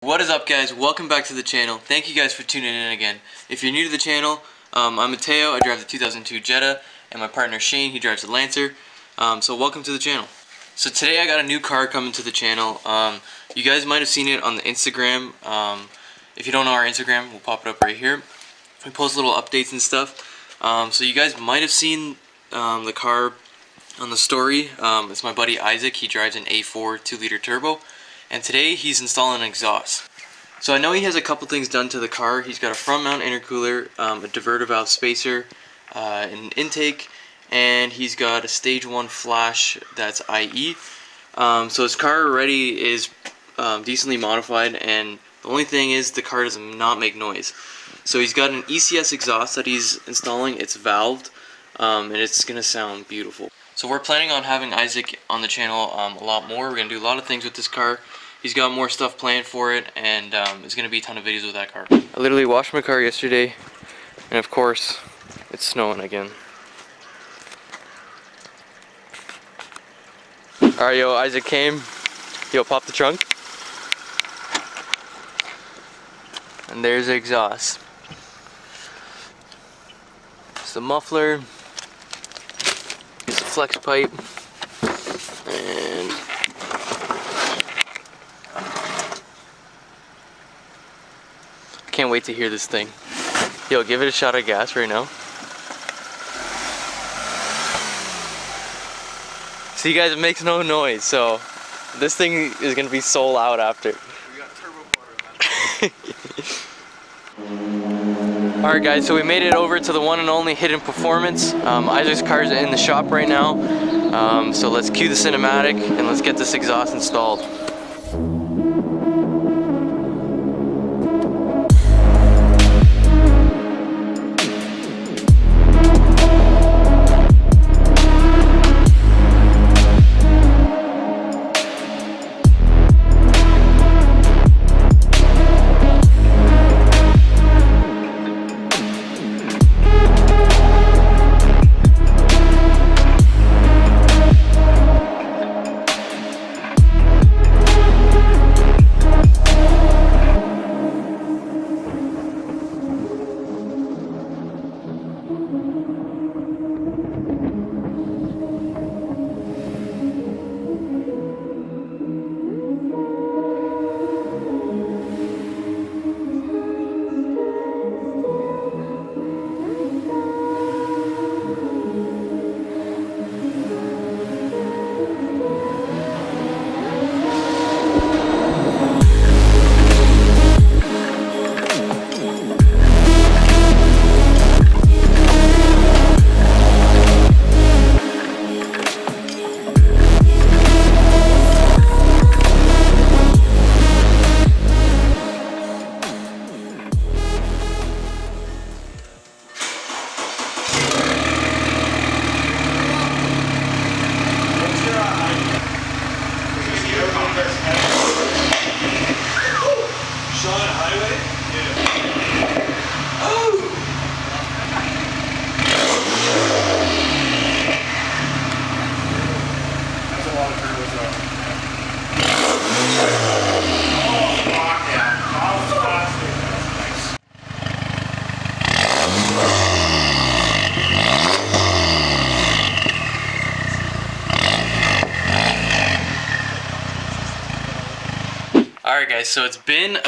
What is up, guys? Welcome back to the channel. Thank you guys for tuning in again. If you're new to the channel, I'm Matteo. I drive the 2002 Jetta, and my partner Shane, he drives the Lancer. So welcome to the channel. So today I got a new car coming to the channel. You guys might have seen it on the Instagram. If you don't know our Instagram, we'll pop it up right here. We post little updates and stuff. So you guys might have seen the car on the story. It's my buddy Isaac. He drives an A4 2-liter turbo. And today he's installing an exhaust. So I know he has a couple things done to the car. He's got a front mount intercooler, a diverter valve spacer, an intake, and he's got a stage 1 flash that's IE. So his car already is decently modified, and the only thing is the car does not make noise. So he's got an ECS exhaust that he's installing. It's valved, and it's going to sound beautiful. So we're planning on having Isaac on the channel a lot more. We're going to do a lot of things with this car. He's got more stuff planned for it, and there's going to be a ton of videos with that car. I literally washed my car yesterday, and of course, it's snowing again. Alright, yo, Isaac came. Yo, pop the trunk. And there's the exhaust. It's the muffler. It's a flex pipe. And can't wait to hear this thing. Yo, give it a shot of gas right now. See, guys, it makes no noise, so this thing is gonna be so loud after. We got turbo water. Alright guys, so we made it over to the one and only Hidden Performance. Isaac's car's in the shop right now. So let's cue the cinematic and let's get this exhaust installed. Alright guys, so it's been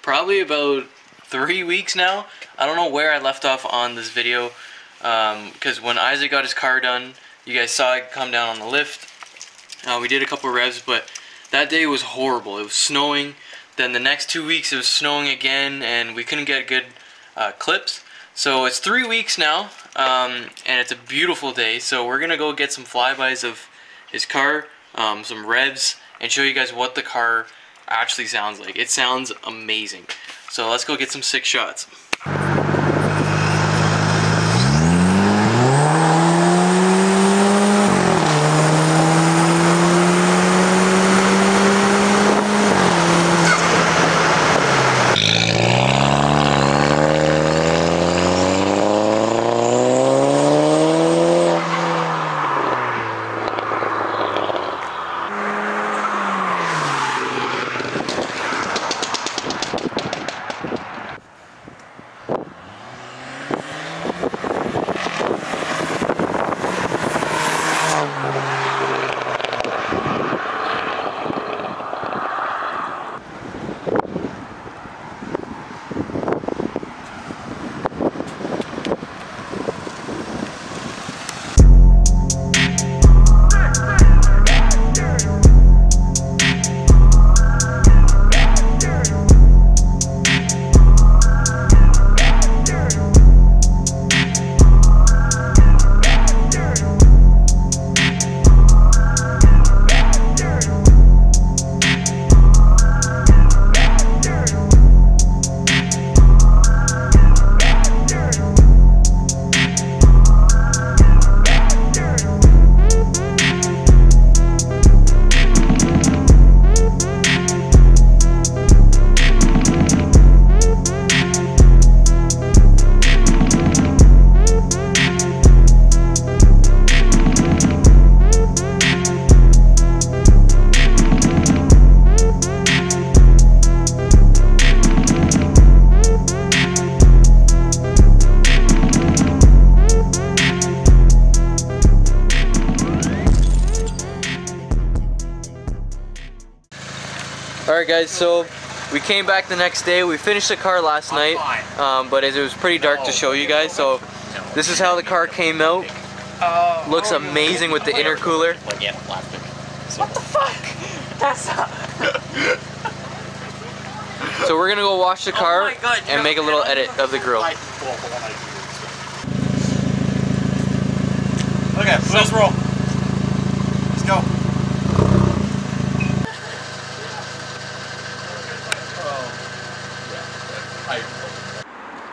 probably about 3 weeks now. I don't know where I left off on this video, because when Isaac got his car done, you guys saw it come down on the lift. We did a couple revs, but that day was horrible. It was snowing. Then the next 2 weeks it was snowing again, and we couldn't get good clips. So it's 3 weeks now, and it's a beautiful day. So we're gonna go get some flybys of his car, some revs, and show you guys what the car actually sounds like. It sounds amazing. So let's go get some sick shots. Alright guys, so we came back the next day. We finished the car last night, but it was pretty dark to show you guys, so this is how the car came out. Looks amazing with the intercooler. What the fuck? That's not... So we're gonna go wash the car and make a little edit of the grill. Okay, so let's roll. Let's go.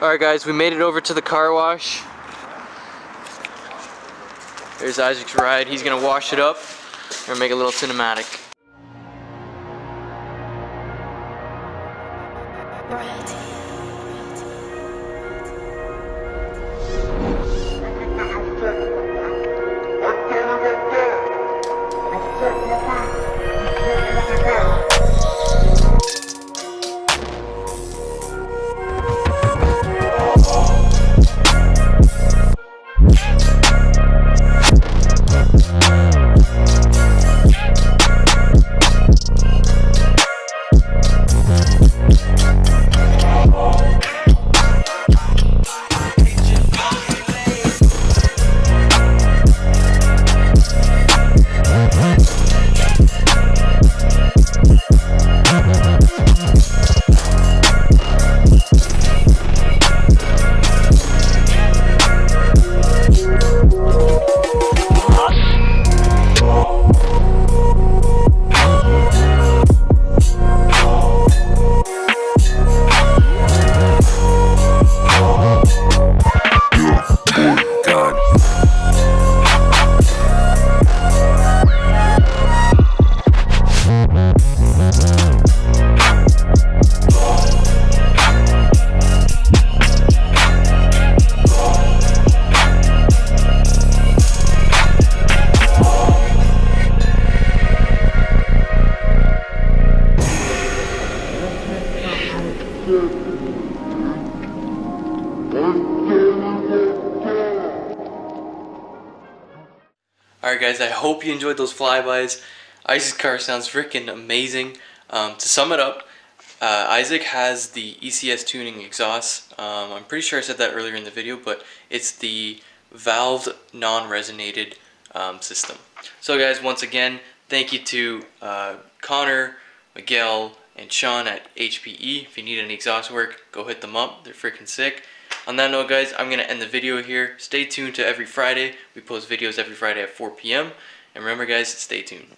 Alright guys, we made it over to the car wash. There's Isaac's ride. He's gonna wash it up and make a little cinematic. Alright guys, I hope you enjoyed those flybys. Isaac's car sounds freaking amazing. To sum it up, Isaac has the ECS Tuning exhaust. I'm pretty sure I said that earlier in the video, but it's the valved non-resonated system. So guys, once again, thank you to Connor, Miguel, and Sean at HPE. If you need any exhaust work, go hit them up. They're freaking sick. On that note guys, I'm going to end the video here. Stay tuned to every Friday. We post videos every Friday at 4 p.m. And remember guys, stay tuned.